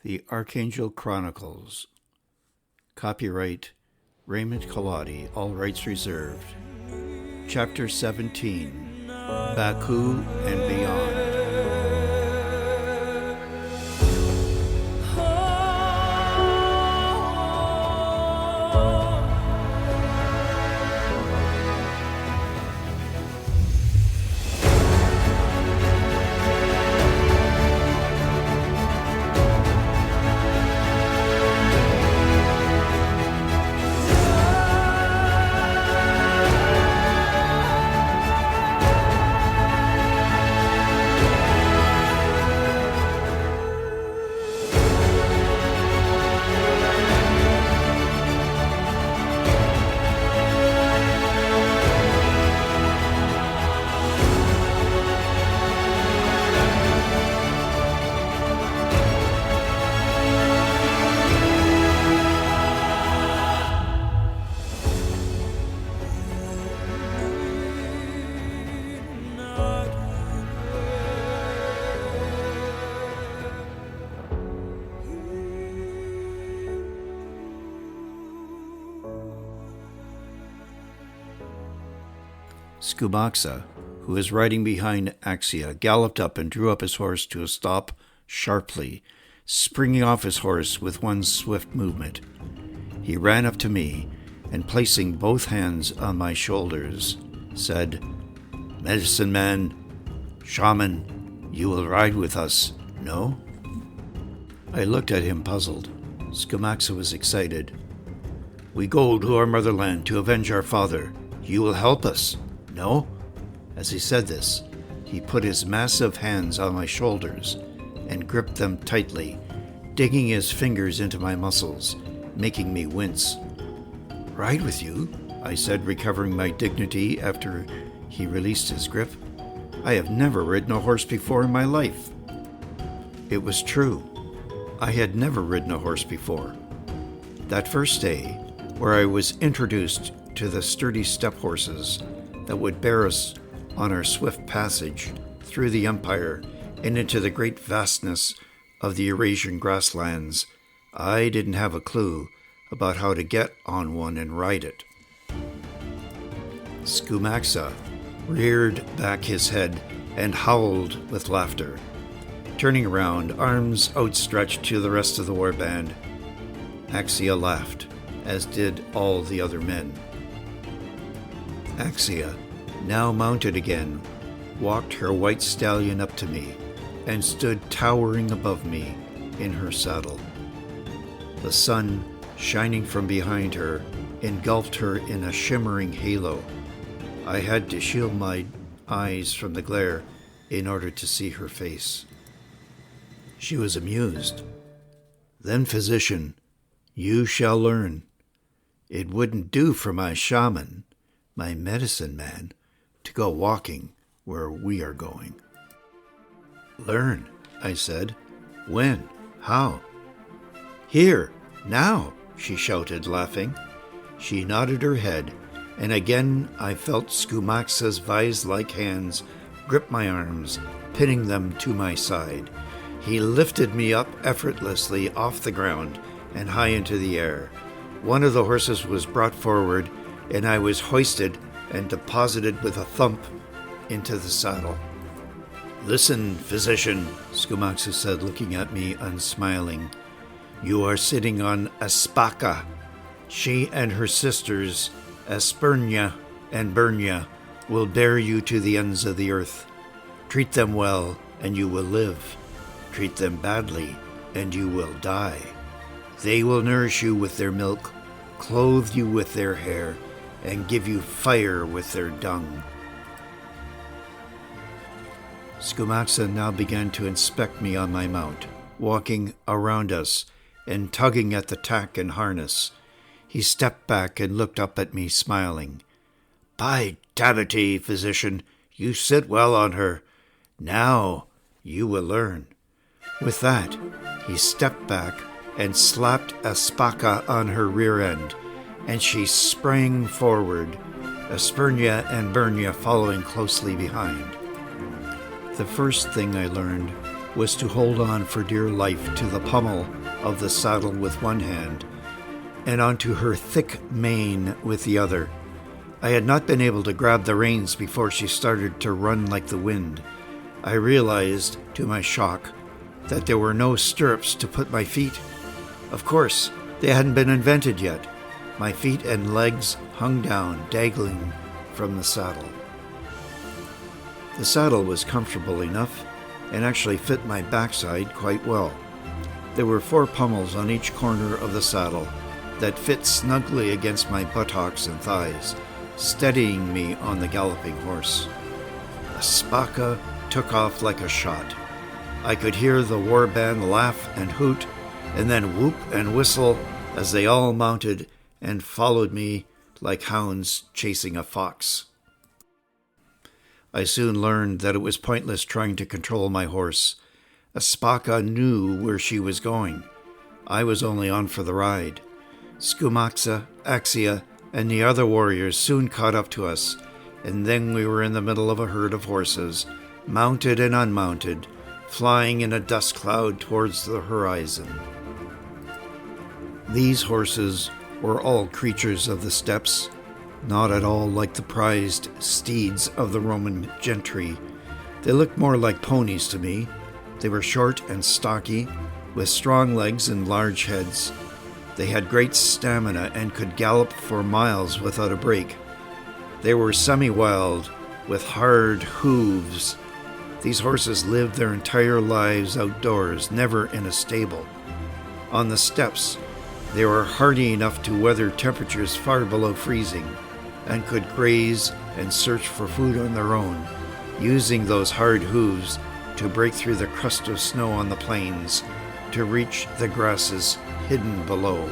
The Archangel Chronicles. Copyright Raymond, all rights reserved. Chapter 17, Baku and Beyond. Scumaxa, who was riding behind Axia, galloped up and drew up his horse to a stop sharply, springing off his horse with one swift movement. He ran up to me and, placing both hands on my shoulders, said, "Medicine man, shaman, you will ride with us, no?" I looked at him puzzled. Scumaxa was excited. "We go to our motherland to avenge our father. You will help us, no?" As he said this, he put his massive hands on my shoulders and gripped them tightly, digging his fingers into my muscles, making me wince. "Ride with you?" I said, recovering my dignity after he released his grip. "I have never ridden a horse before in my life." It was true. I had never ridden a horse before. That first day, where I was introduced to the sturdy steppe horses that would bear us on our swift passage through the empire and into the great vastness of the Eurasian grasslands, I didn't have a clue about how to get on one and ride it. Scumaxa reared back his head and howled with laughter, turning around, arms outstretched to the rest of the warband. Axia laughed, as did all the other men. Axia, now mounted again, walked her white stallion up to me and stood towering above me in her saddle. The sun, shining from behind her, engulfed her in a shimmering halo. I had to shield my eyes from the glare in order to see her face. She was amused. "Then, physician, you shall learn. It wouldn't do for my shaman, my medicine man, to go walking where we are going." "Learn," I said. "When? How?" "Here, now," she shouted, laughing. She nodded her head, and again I felt Scumaxa's vise-like hands grip my arms, pinning them to my side. He lifted me up effortlessly off the ground and high into the air. One of the horses was brought forward, and I was hoisted and deposited with a thump into the saddle. "Listen, physician," Scumaxa said, looking at me unsmiling. "You are sitting on Aspaka. She and her sisters, Aspernia and Bernia, will bear you to the ends of the earth. Treat them well, and you will live. Treat them badly, and you will die. They will nourish you with their milk, clothe you with their hair, and give you fire with their dung." Scumaxa now began to inspect me on my mount, walking around us and tugging at the tack and harness. He stepped back and looked up at me, smiling. "By Tabity, physician, you sit well on her. Now you will learn." With that, he stepped back and slapped Aspaka on her rear end, and she sprang forward, Aspernia and Bernia following closely behind. The first thing I learned was to hold on for dear life to the pommel of the saddle with one hand and onto her thick mane with the other. I had not been able to grab the reins before she started to run like the wind. I realized, to my shock, that there were no stirrups to put my feet. Of course, they hadn't been invented yet. My feet and legs hung down, dangling from the saddle. The saddle was comfortable enough and actually fit my backside quite well. There were 4 pommels on each corner of the saddle that fit snugly against my buttocks and thighs, steadying me on the galloping horse. A spaka took off like a shot. I could hear the warband laugh and hoot, and then whoop and whistle as they all mounted and followed me like hounds chasing a fox. I soon learned that it was pointless trying to control my horse. A spaka knew where she was going. I was only on for the ride. Skumaxa, Axia, and the other warriors soon caught up to us, and then we were in the middle of a herd of horses, mounted and unmounted, flying in a dust cloud towards the horizon. These horses were all creatures of the steppes, not at all like the prized steeds of the Roman gentry. They looked more like ponies to me. They were short and stocky, with strong legs and large heads. They had great stamina and could gallop for miles without a break. They were semi-wild, with hard hooves. These horses lived their entire lives outdoors, never in a stable. On the steppes, they were hardy enough to weather temperatures far below freezing, and could graze and search for food on their own, using those hard hooves to break through the crust of snow on the plains to reach the grasses hidden below.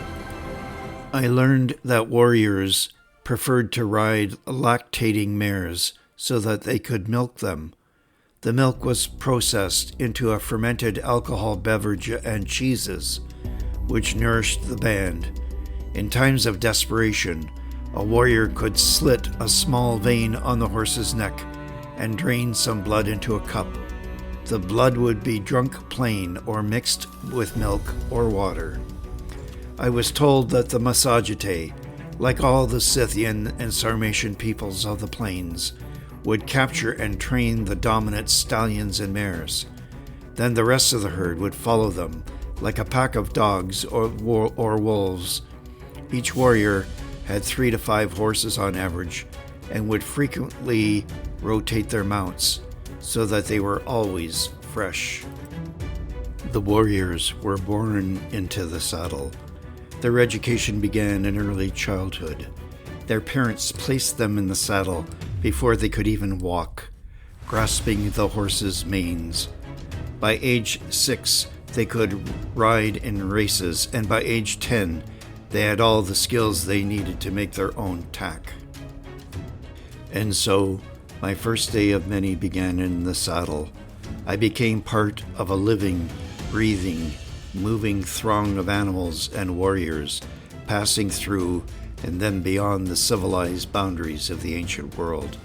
I learned that warriors preferred to ride lactating mares so that they could milk them. The milk was processed into a fermented alcohol beverage and cheeses, which nourished the band. In times of desperation, a warrior could slit a small vein on the horse's neck and drain some blood into a cup. The blood would be drunk plain or mixed with milk or water. I was told that the Massagetes, like all the Scythian and Sarmatian peoples of the plains, would capture and train the dominant stallions and mares. Then the rest of the herd would follow them, like a pack of dogs or wolves. Each warrior had 3 to 5 horses on average, and would frequently rotate their mounts, so that they were always fresh. The warriors were born into the saddle. Their education began in early childhood. Their parents placed them in the saddle before they could even walk, grasping the horses' manes. By age 6, they could ride in races, and by age 10, they had all the skills they needed to make their own tack. And so, my first day of many began in the saddle. I became part of a living, breathing, moving throng of animals and warriors, passing through and then beyond the civilized boundaries of the ancient world.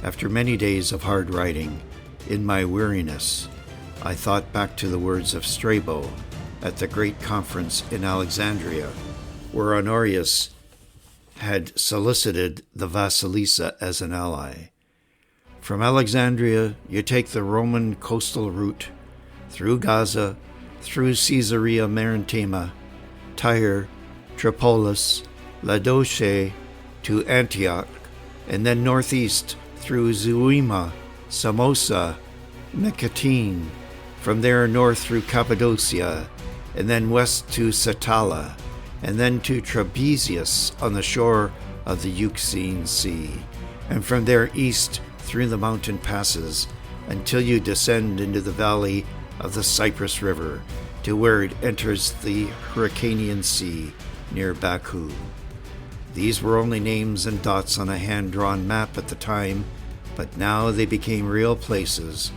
After many days of hard riding, in my weariness, I thought back to the words of Strabo at the great conference in Alexandria, where Honorius had solicited the Vasilisa as an ally. From Alexandria, you take the Roman coastal route, through Gaza, through Caesarea Maritima, Tyre, Tripolis, Laodicea, to Antioch, and then northeast through Zuima, Samosa, Nicotine, from there north through Cappadocia, and then west to Satala, and then to Trapezius on the shore of the Euxine Sea, and from there east through the mountain passes until you descend into the valley of the Cyprus River to where it enters the Hyrcanian Sea near Baku. These were only names and dots on a hand-drawn map at the time, but now they became real places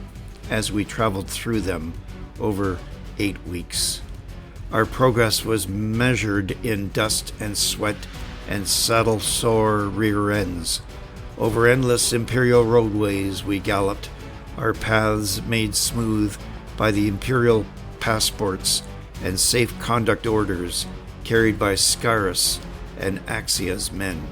as we traveled through them over 8 weeks. Our progress was measured in dust and sweat and saddle-sore rear ends. Over endless imperial roadways we galloped, our paths made smooth by the imperial passports and safe conduct orders carried by Scarus and Axia's men.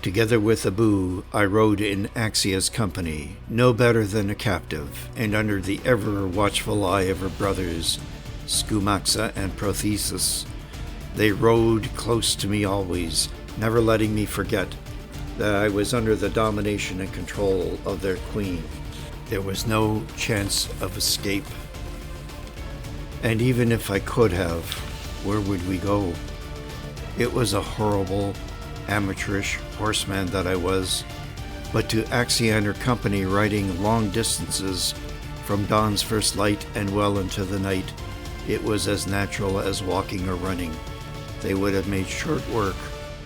Together with Abu, I rode in Axia's company, no better than a captive, and under the ever-watchful eye of her brothers, Scumaxa and Prothesis. They rode close to me always, never letting me forget that I was under the domination and control of their queen. There was no chance of escape. And even if I could have, where would we go? It was a horrible, amateurish horseman that I was, but to Axia and her company riding long distances from dawn's first light and well into the night, it was as natural as walking or running. They would have made short work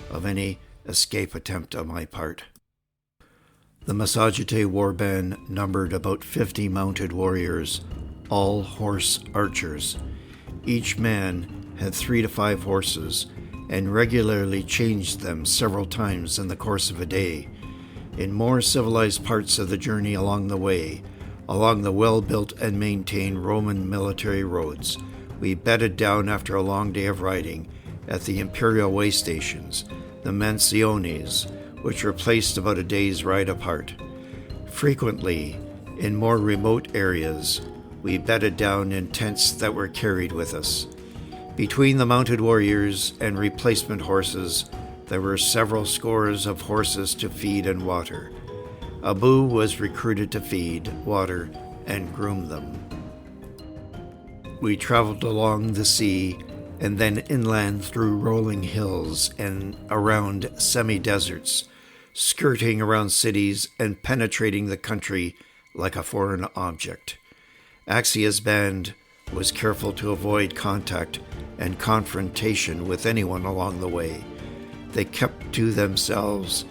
of any escape attempt on my part. The Massagetes warband numbered about 50 mounted warriors, all horse archers. Each man had 3 to 5 horses, and regularly changed them several times in the course of a day. In more civilized parts of the journey along the way, along the well-built and maintained Roman military roads, we bedded down after a long day of riding at the imperial way stations, the mansiones, which were placed about a day's ride apart. Frequently, in more remote areas, we bedded down in tents that were carried with us. Between the mounted warriors and replacement horses, there were several scores of horses to feed and water. Abu was recruited to feed, water, and groom them. We traveled along the sea and then inland through rolling hills and around semi-deserts, skirting around cities and penetrating the country like a foreign object. Axia's band was careful to avoid contact and confrontation with anyone along the way. They kept to themselves.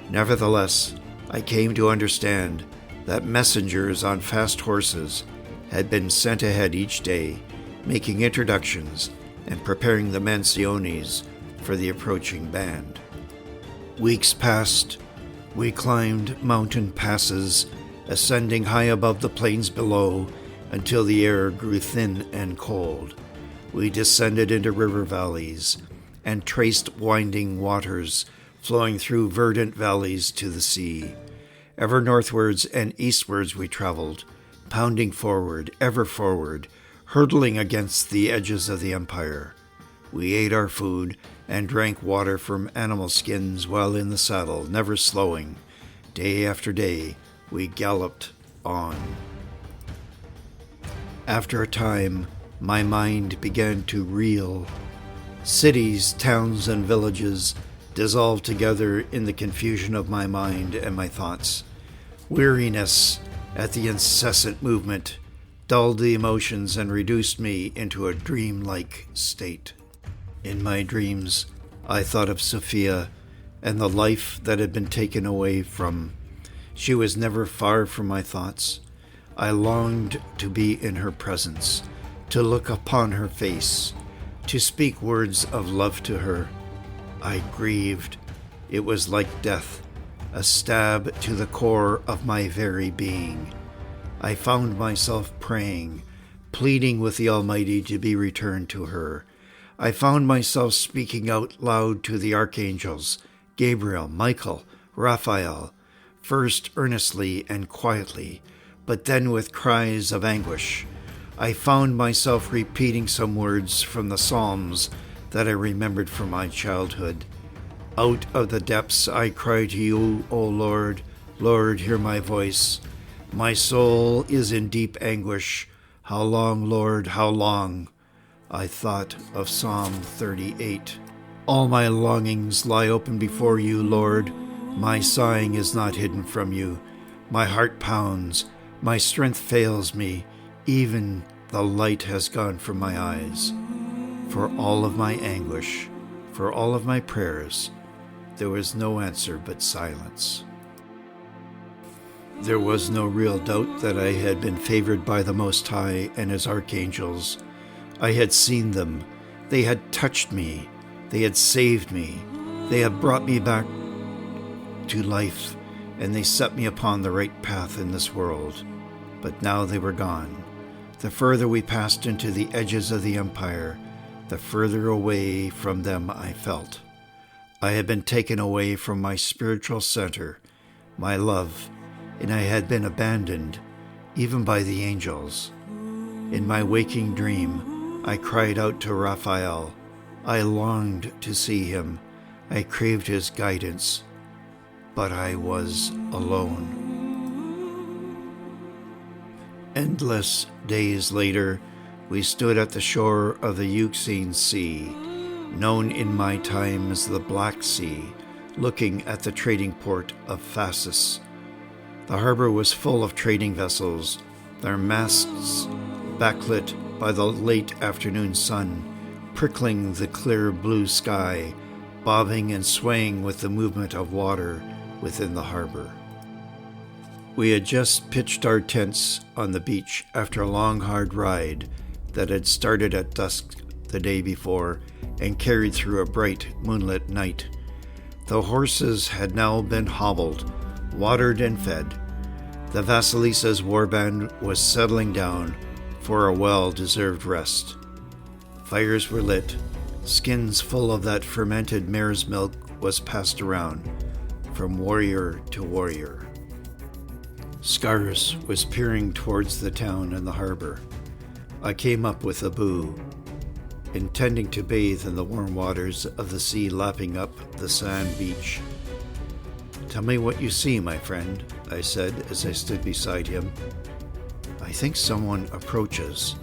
Nevertheless, I came to understand that messengers on fast horses had been sent ahead each day, making introductions and preparing the mansiones for the approaching band. Weeks passed. We climbed mountain passes, ascending high above the plains below until the air grew thin and cold. We descended into river valleys and traced winding waters flowing through verdant valleys to the sea. Ever northwards and eastwards we traveled, pounding forward, ever forward, hurtling against the edges of the empire. We ate our food and drank water from animal skins while in the saddle, never slowing. Day after day, we galloped on. After a time, my mind began to reel. Cities, towns, and villages dissolved together in the confusion of my mind and my thoughts. Weariness at the incessant movement dulled the emotions and reduced me into a dream-like state. In my dreams, I thought of Sophia and the life that had been taken away from. She was never far from my thoughts. I longed to be in her presence, to look upon her face, to speak words of love to her. I grieved. It was like death, a stab to the core of my very being. I found myself praying, pleading with the Almighty to be returned to her. I found myself speaking out loud to the archangels, Gabriel, Michael, Raphael, first earnestly and quietly, but then with cries of anguish. I found myself repeating some words from the Psalms that I remembered from my childhood. Out of the depths I cry to you, O Lord. Lord, hear my voice. My soul is in deep anguish. How long, Lord, how long? I thought of Psalm 38. All my longings lie open before you, Lord. My sighing is not hidden from you. My heart pounds. My strength fails me. Even the light has gone from my eyes. For all of my anguish, for all of my prayers, there was no answer but silence. There was no real doubt that I had been favored by the Most High and his archangels. I had seen them. They had touched me. They had saved me. They had brought me back to life, and they set me upon the right path in this world. but now they were gone. The further we passed into the edges of the Empire, the further away from them I felt. I had been taken away from my spiritual center, my love, and I had been abandoned, even by the angels. In my waking dream, I cried out to Raphael. I longed to see him. I craved his guidance, but I was alone. Endless days later, we stood at the shore of the Caspian Sea, known in my time as the Black Sea, looking at the trading port of Thraxus. The harbor was full of trading vessels, their masts backlit by the late afternoon sun, prickling the clear blue sky, bobbing and swaying with the movement of water within the harbor. We had just pitched our tents on the beach after a long, hard ride that had started at dusk the day before and carried through a bright, moonlit night. The horses had now been hobbled, watered, and fed. The Vasilisa's warband was settling down for a well-deserved rest. Fires were lit. Skins full of that fermented mare's milk was passed around, from warrior to warrior. Scarus was peering towards the town and the harbor. I came up with Abu, intending to bathe in the warm waters of the sea lapping up the sand beach. "Tell me what you see, my friend," I said as I stood beside him. "I think someone approaches.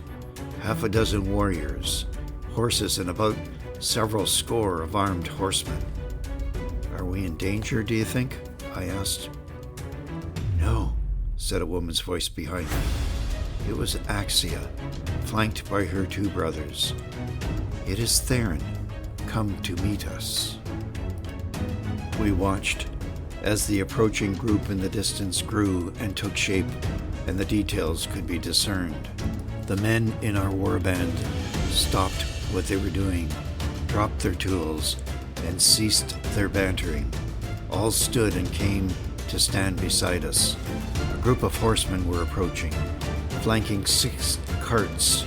Half a dozen warriors, horses, and about several score of armed horsemen." "Are we in danger, do you think?" I asked. "No," said a woman's voice behind me. It was Axia, flanked by her two brothers. "It is Theron, come to meet us." We watched as the approaching group in the distance grew and took shape, and the details could be discerned. The men in our warband stopped what they were doing, dropped their tools, and ceased their bantering. All stood and came to stand beside us. A group of horsemen were approaching, flanking 6 carts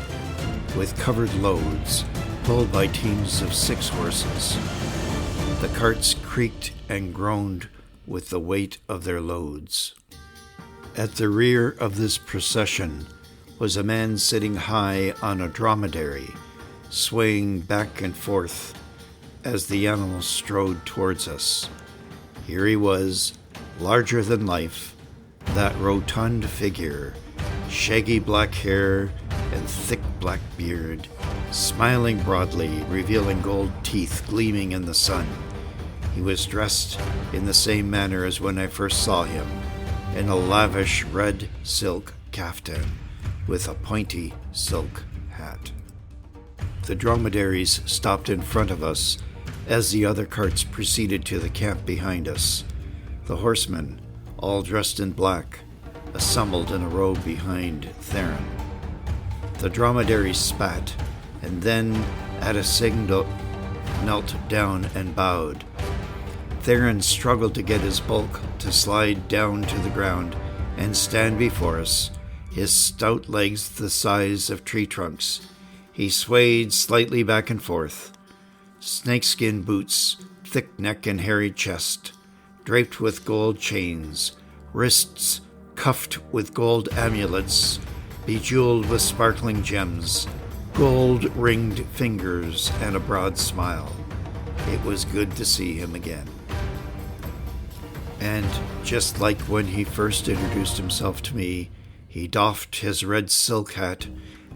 with covered loads, pulled by teams of 6 horses. The carts creaked and groaned with the weight of their loads. At the rear of this procession was a man sitting high on a dromedary, swaying back and forth as the animal strode towards us. Here he was, larger than life, that rotund figure, shaggy black hair and thick black beard, smiling broadly, revealing gold teeth gleaming in the sun. He was dressed in the same manner as when I first saw him, in a lavish red silk caftan with a pointy silk hat. The dromedaries stopped in front of us as the other carts proceeded to the camp behind us. The horsemen, all dressed in black, assembled in a row behind Theron. The dromedaries spat, and then, at a signal, knelt down and bowed. Theron struggled to get his bulk to slide down to the ground and stand before us, his stout legs the size of tree trunks. He swayed slightly back and forth. Snakeskin boots, thick neck and hairy chest, draped with gold chains, wrists cuffed with gold amulets, bejeweled with sparkling gems, gold-ringed fingers, and a broad smile. It was good to see him again. And just like when he first introduced himself to me, he doffed his red silk hat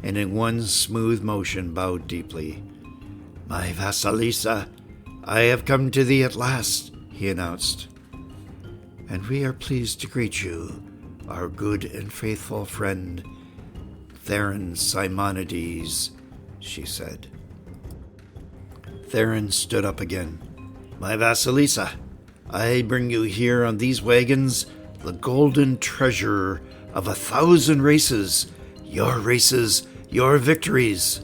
and in one smooth motion bowed deeply. "My Vasilisa, I have come to thee at last," he announced. "And we are pleased to greet you, our good and faithful friend, Theron Simonides," she said. Theron stood up again. "My Vasilisa, I bring you here on these wagons the golden treasure of 1,000 races, your victories."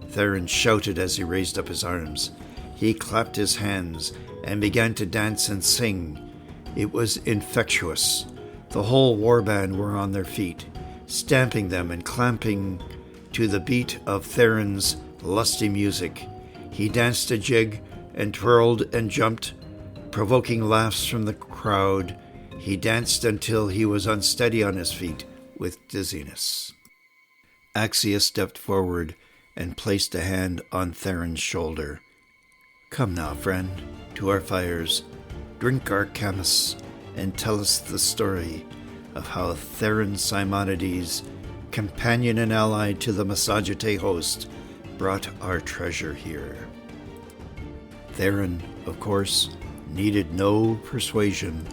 Theron shouted as he raised up his arms. He clapped his hands and began to dance and sing. It was infectious. The whole warband were on their feet, stamping them and clamping to the beat of Theron's lusty music. He danced a jig and twirled and jumped, provoking laughs from the crowd. He danced until he was unsteady on his feet with dizziness. Axia stepped forward and placed a hand on Theron's shoulder. "Come now, friend, to our fires. Drink our camas and tell us the story of how Theron Simonides, companion and ally to the Massagetes host, brought our treasure here." Theron, of course, needed no persuasion.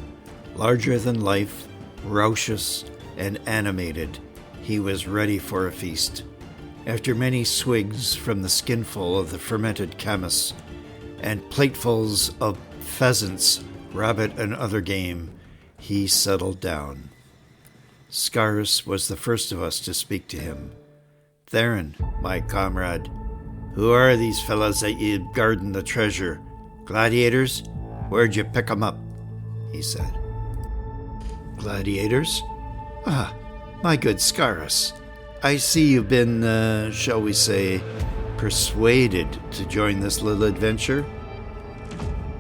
Larger than life, raucous, and animated, he was ready for a feast. After many swigs from the skinful of the fermented camas and platefuls of pheasants, rabbit, and other game, he settled down. Scarus was the first of us to speak to him. "Theron, my comrade, who are these fellows that you guarding the treasure? Gladiators? Where'd you pick 'em up?" he said. "Gladiators? Ah, my good Scarus. I see you've been, shall we say, persuaded to join this little adventure."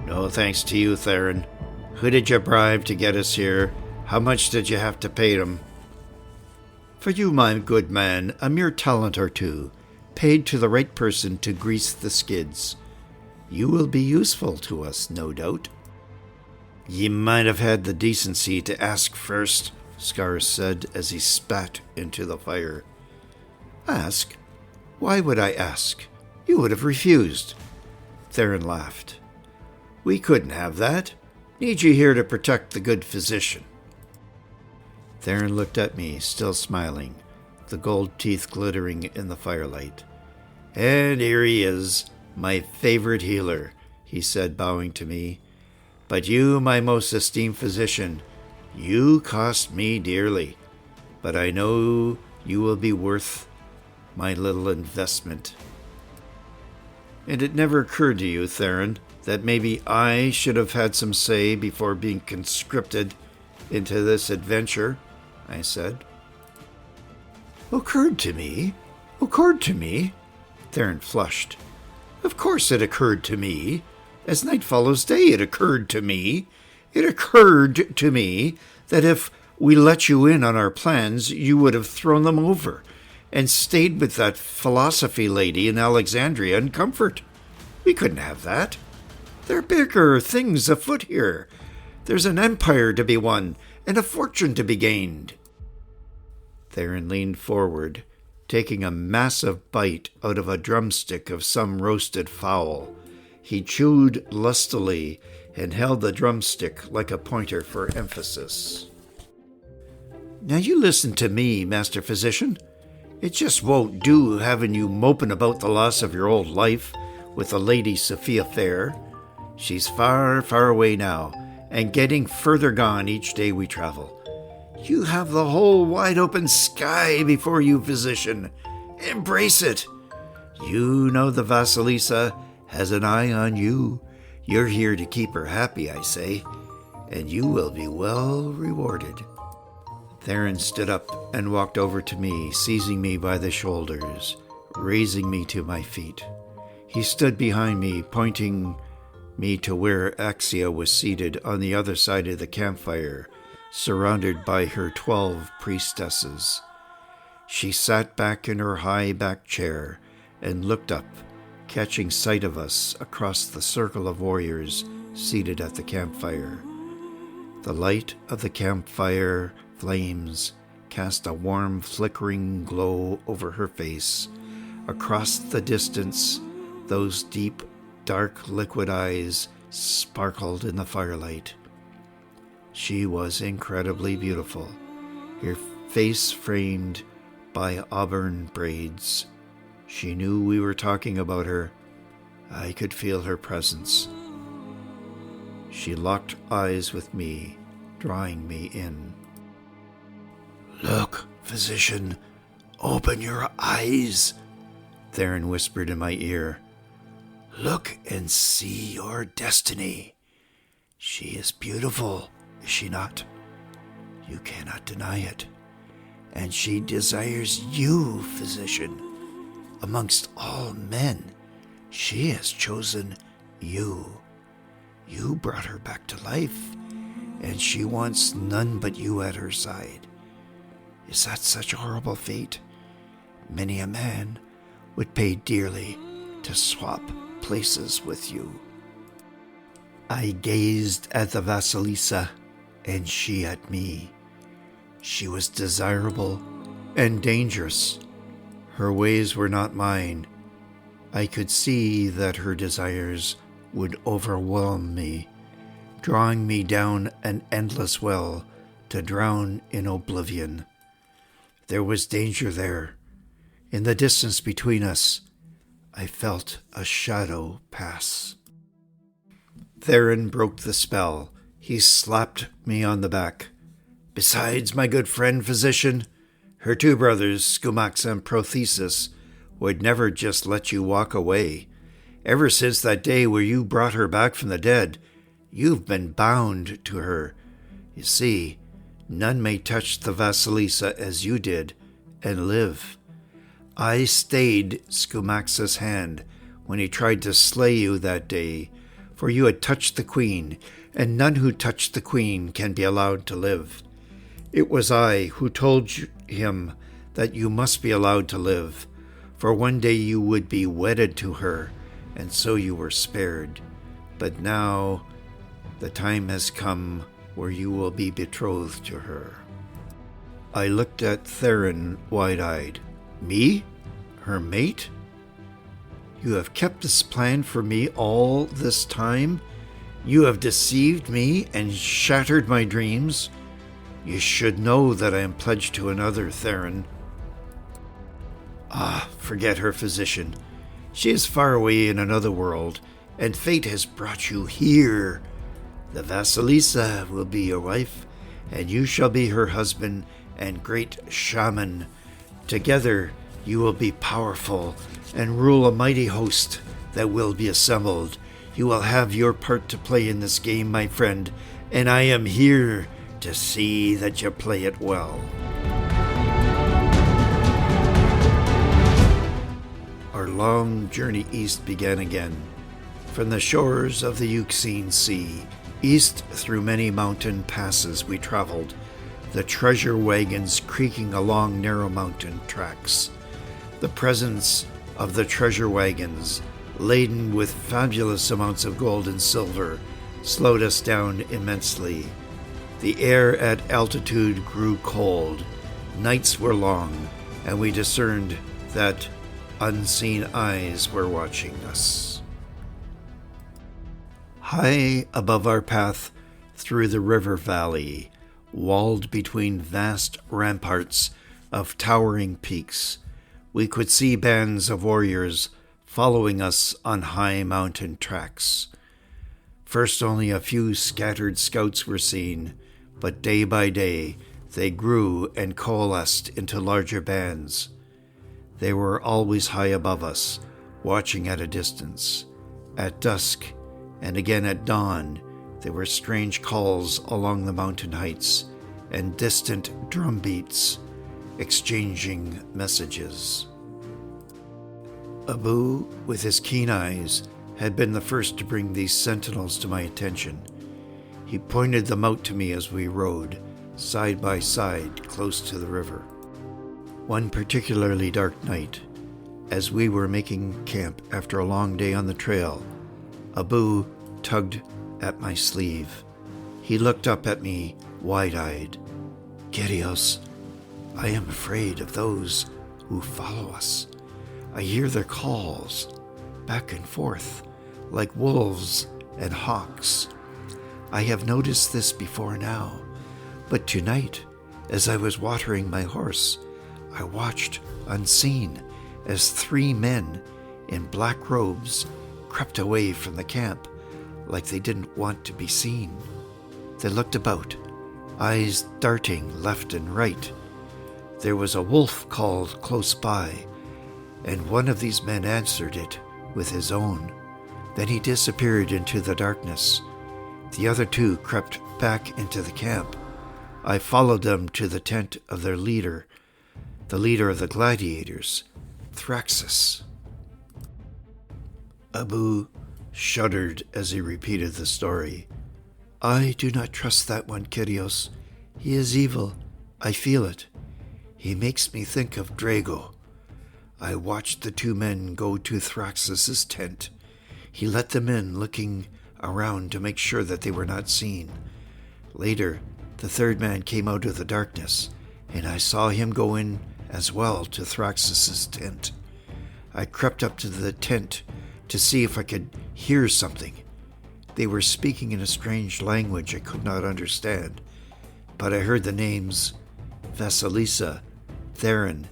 "No thanks to you, Theron. Who did you bribe to get us here? How much did you have to pay them?" "For you, my good man, a mere talent or two, paid to the right person to grease the skids. You will be useful to us, no doubt." "Ye might have had the decency to ask first," Scarus said as he spat into the fire. "Ask? Why would I ask? You would have refused." Theron laughed. "We couldn't have that. Need you here to protect the good physician." Theron looked at me, still smiling, the gold teeth glittering in the firelight. "And here he is, my favorite healer," he said, bowing to me. "But you, my most esteemed physician, you cost me dearly, but I know you will be worth my little investment." "And it never occurred to you, Theron, that maybe I should have had some say before being conscripted into this adventure?" I said. Occurred to me? Theron flushed. "Of course it occurred to me. As night follows day, it occurred to me. It occurred to me that if we let you in on our plans, you would have thrown them over and stayed with that philosophy lady in Alexandria in comfort. We couldn't have that. There are bigger things afoot here. There's an empire to be won and a fortune to be gained." Theron leaned forward, taking a massive bite out of a drumstick of some roasted fowl. He chewed lustily and held the drumstick like a pointer for emphasis. "Now you listen to me, Master Physician. It just won't do having you moping about the loss of your old life with the Lady Sophia Fair. She's far, far away now, and getting further gone each day we travel. You have the whole wide-open sky before you, physician. Embrace it. You know the Vasilisa has an eye on you. You're here to keep her happy, I say, and you will be well rewarded." Theron stood up and walked over to me, seizing me by the shoulders, raising me to my feet. He stood behind me, pointing me to where Axia was seated on the other side of the campfire, surrounded by her 12 priestesses. She sat back in her high-backed chair and looked up, catching sight of us across the circle of warriors seated at the campfire. The light of the campfire flames cast a warm, flickering glow over her face. Across the distance, those deep, dark, liquid eyes sparkled in the firelight. She was incredibly beautiful, her face framed by auburn braids. She knew we were talking about her. I could feel her presence. She locked eyes with me, drawing me in. "Look, physician, open your eyes," Theron whispered in my ear. "Look and see your destiny. She is beautiful, is she not? You cannot deny it. and she desires you, physician. Amongst all men, she has chosen you. You brought her back to life, and she wants none but you at her side. Is that such a horrible fate? Many a man would pay dearly to swap places with you. I gazed at the Vasilisa, and she at me. She was desirable and dangerous. Her ways were not mine. I could see that her desires would overwhelm me, drawing me down an endless well to drown in oblivion. There was danger there. In the distance between us, I felt a shadow pass. Theron broke the spell. He slapped me on the back. Besides, my good friend physician, her two brothers, Scumax and Prothesis, would never just let you walk away. Ever since that day where you brought her back from the dead, you've been bound to her. You see, none may touch the Vasilisa as you did and live. I stayed Scumax's hand when he tried to slay you that day, for you had touched the queen, and none who touched the queen can be allowed to live. It was I who told him that you must be allowed to live, for one day you would be wedded to her, and so you were spared. But now the time has come where you will be betrothed to her. I looked at Theron wide-eyed. Me? Her mate? You have kept this plan for me all this time? You have deceived me and shattered my dreams? You should know that I am pledged to another, Theron. Ah, forget her, physician. She is far away in another world, and fate has brought you here. The Vasilisa will be your wife, and you shall be her husband and great shaman. Together you will be powerful and rule a mighty host that will be assembled. You will have your part to play in this game, my friend, and I am here to see that you play it well. Our long journey east began again. From the shores of the Caspian Sea, east through many mountain passes we traveled, the treasure wagons creaking along narrow mountain tracks. The presence of the treasure wagons, laden with fabulous amounts of gold and silver, slowed us down immensely. The air at altitude grew cold. Nights were long, and we discerned that unseen eyes were watching us. High above our path through the river valley, walled between vast ramparts of towering peaks, we could see bands of warriors following us on high mountain tracks. First only a few scattered scouts were seen, but day by day they grew and coalesced into larger bands. They were always high above us, watching at a distance. At dusk, and again at dawn, there were strange calls along the mountain heights, and distant drum beats, exchanging messages. Abu, with his keen eyes, had been the first to bring these sentinels to my attention. He pointed them out to me as we rode, side by side, close to the river. One particularly dark night, as we were making camp after a long day on the trail, Abu tugged at my sleeve. He looked up at me, wide-eyed. "Kyrios, I am afraid of those who follow us. I hear their calls, back and forth, like wolves and hawks. I have noticed this before now, but tonight, as I was watering my horse, I watched unseen as 3 men in black robes crept away from the camp like they didn't want to be seen. They looked about, eyes darting left and right. There was a wolf called close by, and one of these men answered it with his own. Then he disappeared into the darkness. The other 2 crept back into the camp. I followed them to the tent of their leader, the leader of the gladiators, Thraxus. Abu shuddered as he repeated the story. I do not trust that one, Kyrios. He is evil. I feel it. He makes me think of Drago. I watched the two men go to Thraxus's tent. He let them in, looking around to make sure that they were not seen. Later, the third man came out of the darkness, and I saw him go in as well to Thraxus's tent. I crept up to the tent to see if I could hear something. They were speaking in a strange language I could not understand, but I heard the names Vasilisa, Theron,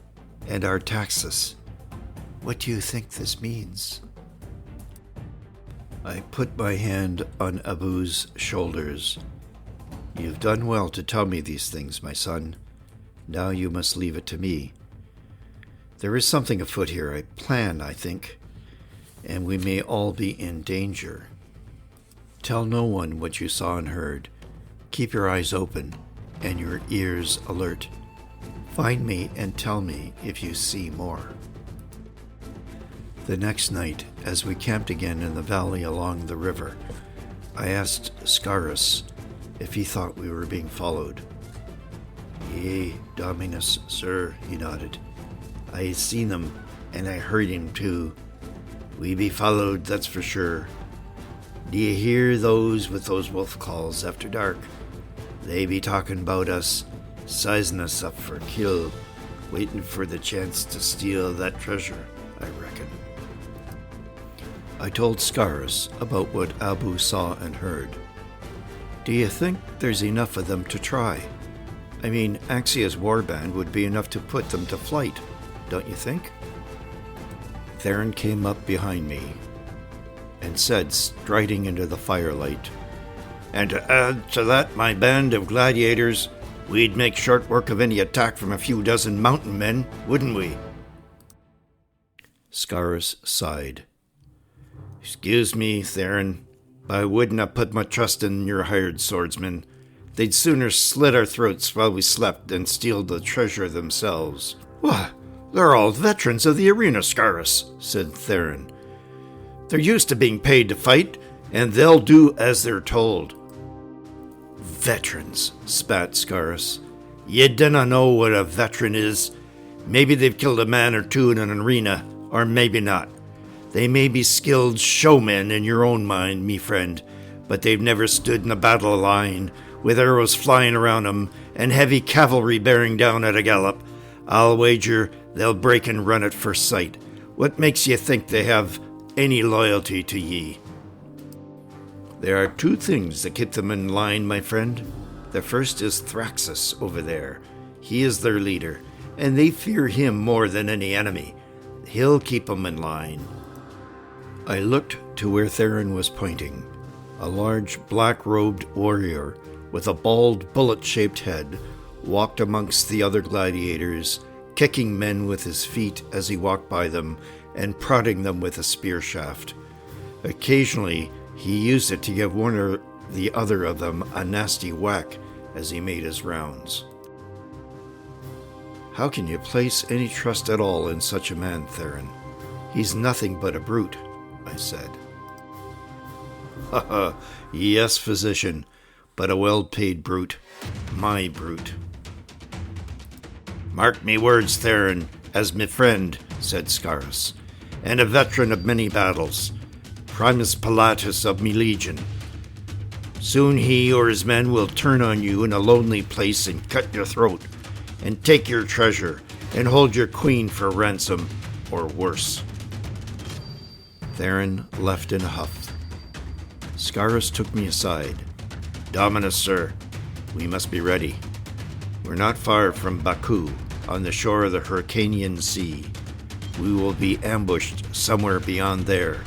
and Artaxis. What do you think this means? I put my hand on Abu's shoulders. You've done well to tell me these things, my son. Now you must leave it to me. There is something afoot here, a plan, I think, and we may all be in danger. Tell no one what you saw and heard. Keep your eyes open and your ears alert. Find me and tell me if you see more. The next night, as we camped again in the valley along the river, I asked Scarus if he thought we were being followed. Yea, Dominus, sir, he nodded. I seen them, and I heard him too. We be followed, that's for sure. Do you hear those with those wolf calls after dark? They be talking about us, sizing us up for kill, waiting for the chance to steal that treasure, I reckon. I told Scarus about what Abu saw and heard. Do you think there's enough of them to try? I mean, Axia's warband would be enough to put them to flight, don't you think? Theron came up behind me and said, striding into the firelight, and to add to that my band of gladiators, we'd make short work of any attack from a few dozen mountain men, wouldn't we? Scarus sighed. Excuse me, Theron, but I wouldn't have put my trust in your hired swordsmen. They'd sooner slit our throats while we slept than steal the treasure themselves. What? They're all veterans of the arena, Scarus, said Theron. They're used to being paid to fight, and they'll do as they're told. Veterans, spat Scarus. You dinna know what a veteran is. Maybe they've killed a man or two in an arena, or maybe not. They may be skilled showmen in your own mind, me friend, but they've never stood in a battle line with arrows flying around 'em and heavy cavalry bearing down at a gallop. I'll wager they'll break and run at first sight. What makes ye think they have any loyalty to ye? There are two things that keep them in line, my friend. The first is Thraxus over there. He is their leader, and they fear him more than any enemy. He'll keep 'em in line. I looked to where Theron was pointing. A large black-robed warrior with a bald, bullet-shaped head walked amongst the other gladiators, kicking men with his feet as he walked by them and prodding them with a spear shaft. Occasionally, he used it to give one or the other of them a nasty whack as he made his rounds. How can you place any trust at all in such a man, Theron? He's nothing but a brute, I said. Ha, yes, physician, but a well-paid brute. My brute. Mark me words, Theron, as me friend, said Scarus, and a veteran of many battles, primus pilatus of me legion. Soon he or his men will turn on you in a lonely place and cut your throat, and take your treasure, and hold your queen for ransom, or worse. Theron left in a huff. Scarus took me aside. Dominus, sir, we must be ready. We're not far from Baku, on the shore of the Caspian Sea. We will be ambushed somewhere beyond there.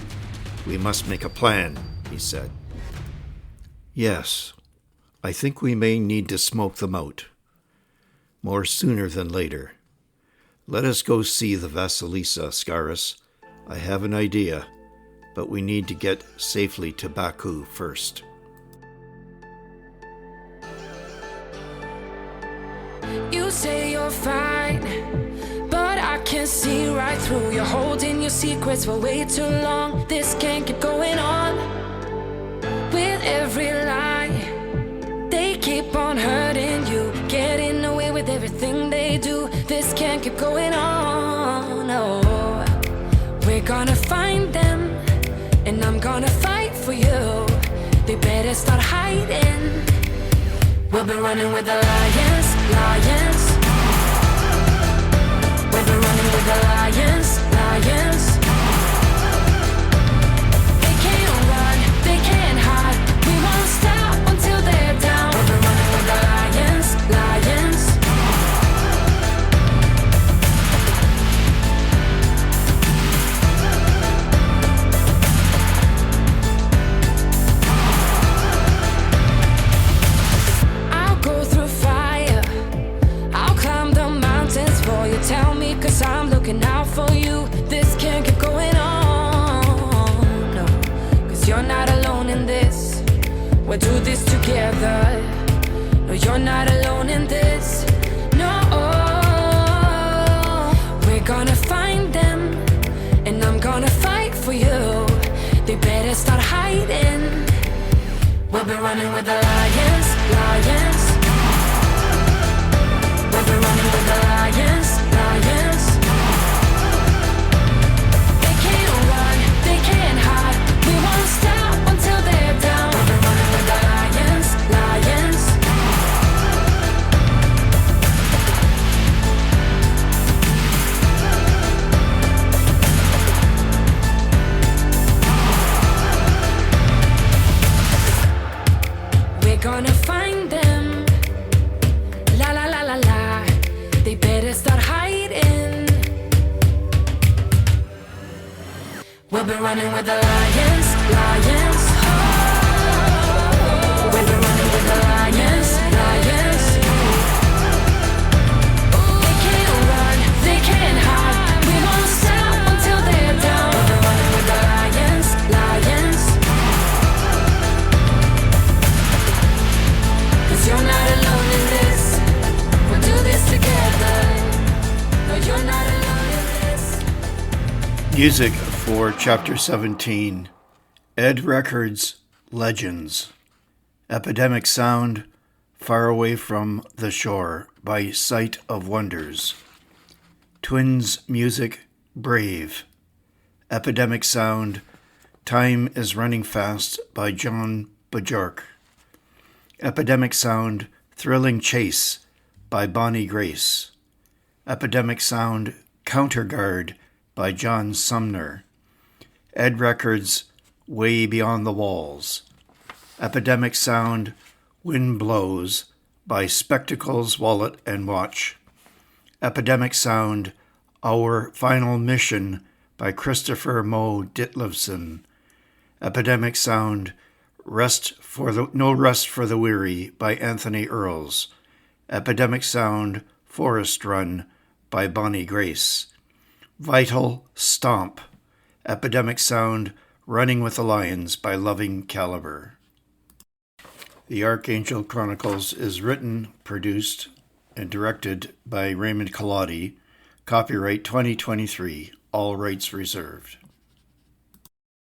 We must make a plan, he said. Yes, I think we may need to smoke them out. More sooner than later. Let us go see the Vasilisa, Scarus. I have an idea, but we need to get safely to Baku first. You say you're fine, can see right through. You're holding your secrets for way too long. This can't keep going on. With every lie, they keep on hurting you, getting away with everything they do. This can't keep going on. No, we're gonna find them, and I'm gonna fight for you. They better start hiding. We'll be running with the lions, lions. We'll be running with the lions, lions. They can't run, they can't hide. We won't stop until they're down. We'll be running with the lions, lions. I'll go through fire, I'll climb the mountains for you. Tell me, 'cause I'm looking out for you. This can't keep going on, no, 'cause you're not alone in this. We'll do this together. No, you're not alone in this. No, we're gonna find them, and I'm gonna fight for you. They better start hiding. We'll be running with the lions, lions. We'll be running with the lions, lions. They can't run, they can't hide. We won't stop until they're down. We'll be running with the lions, lions. We're gonna find them. La la la la la. They better start hiding. We'll be running with the lions, lions. We'll be running with the lions, lions. They can't run, they can't hide. We won't stop until they're down. We'll be running with the lions, lions. 'Cause you're not alone in this. We'll do this together. No, you're not alone in this. Music for Chapter 17, Ed Records, Legends. Epidemic Sound, Far Away from the Shore by Sight of Wonders. Twins Music, Brave. Epidemic Sound, Time is Running Fast by John Bajork. Epidemic Sound, Thrilling Chase by Bonnie Grace. Epidemic Sound, Counterguard by John Sumner. Ed Records, Way Beyond the Walls. Epidemic Sound, Wind Blows by Spectacles, Wallet, and Watch. Epidemic Sound, Our Final Mission by Christopher Mo Ditlevson. Epidemic Sound, No Rest for the Weary by Anthony Earls. Epidemic Sound, Forest Run by Bonnie Grace. Vital Stomp. Epidemic Sound, Running with the Lions by Loving Caliber. The Archangel Chronicles is written, produced, and directed by Raymond. Copyright 2023. All rights reserved.